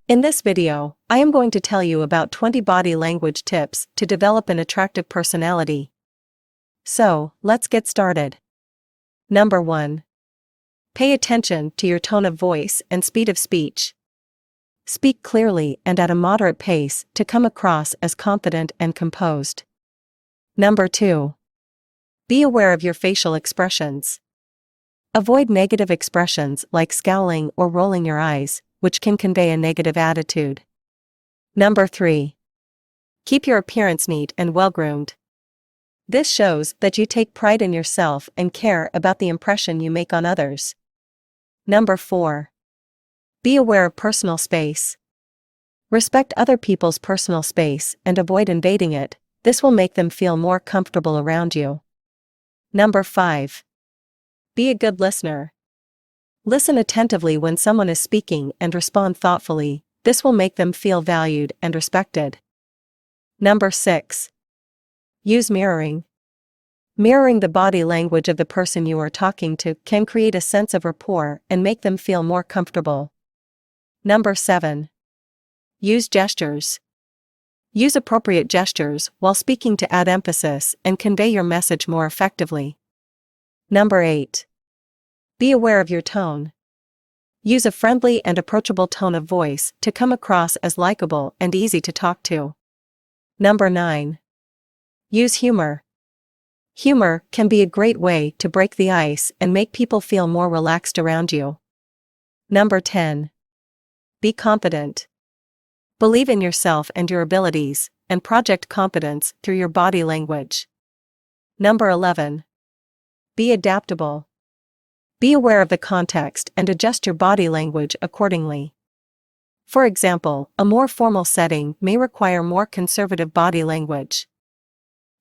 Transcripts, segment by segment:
In this video, I am going to tell you about 20 body language tips to develop an attractive personality. So, let's get started. Number 1. Pay attention to your tone of voice and speed of speech. Speak clearly and at a moderate pace to come across as confident and composed. Number 2. Be aware of your facial expressions. Avoid negative expressions like scowling or rolling your eyes, which can convey a negative attitude. Number 3. Keep your appearance neat and well-groomed. This shows that you take pride in yourself and care about the impression you make on others. Number 4. Be aware of personal space. Respect other people's personal space and avoid invading it. This will make them feel more comfortable around you. Number 5. Be a good listener. Listen attentively when someone is speaking and respond thoughtfully. This will make them feel valued and respected. Number 6. Use mirroring. Mirroring the body language of the person you are talking to can create a sense of rapport and make them feel more comfortable. Number 7. Use gestures. Use appropriate gestures while speaking to add emphasis and convey your message more effectively. Number 8. Be aware of your tone. Use a friendly and approachable tone of voice to come across as likable and easy to talk to. Number 9. Use humor. Humor can be a great way to break the ice and make people feel more relaxed around you. Number 10. Be confident. Believe in yourself and your abilities, and project confidence through your body language. Number 11. Be adaptable. Be aware of the context and adjust your body language accordingly. For example, a more formal setting may require more conservative body language.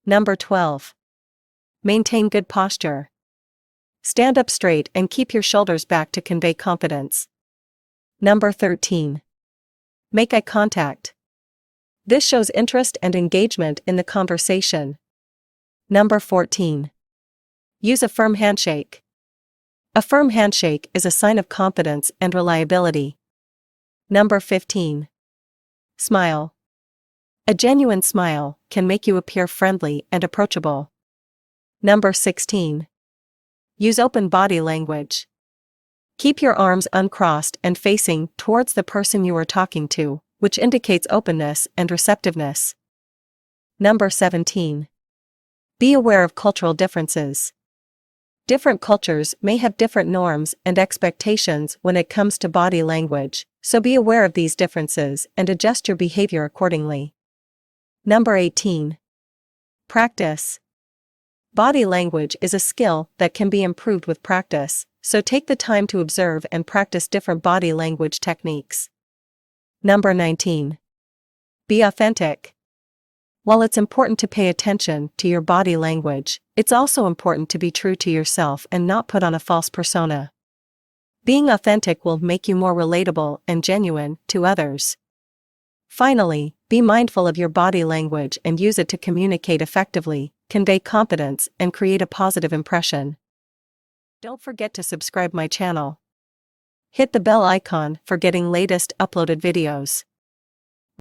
Number 12. Maintain good posture. Stand up straight and keep your shoulders back to convey confidence. Number 13. Make eye contact. This shows interest and engagement in the conversation. Number 14. Use a firm handshake. A firm handshake is a sign of confidence and reliability. Number 15. Smile. A genuine smile can make you appear friendly and approachable. Number 16. Use open body language. Keep your arms uncrossed and facing towards the person you are talking to, which indicates openness and receptiveness. Number 17. Be aware of cultural differences. Different cultures may have different norms and expectations when it comes to body language, so be aware of these differences and adjust your behavior accordingly. Number 18. Practice. Body language is a skill that can be improved with practice, so take the time to observe and practice different body language techniques. Number 19. Be authentic. While it's important to pay attention to your body language, it's also important to be true to yourself and not put on a false persona. Being authentic will make you more relatable and genuine to others. Finally, be mindful of your body language and use it to communicate effectively, convey confidence, and create a positive impression. Don't forget to subscribe my channel. Hit the bell icon for getting latest uploaded videos.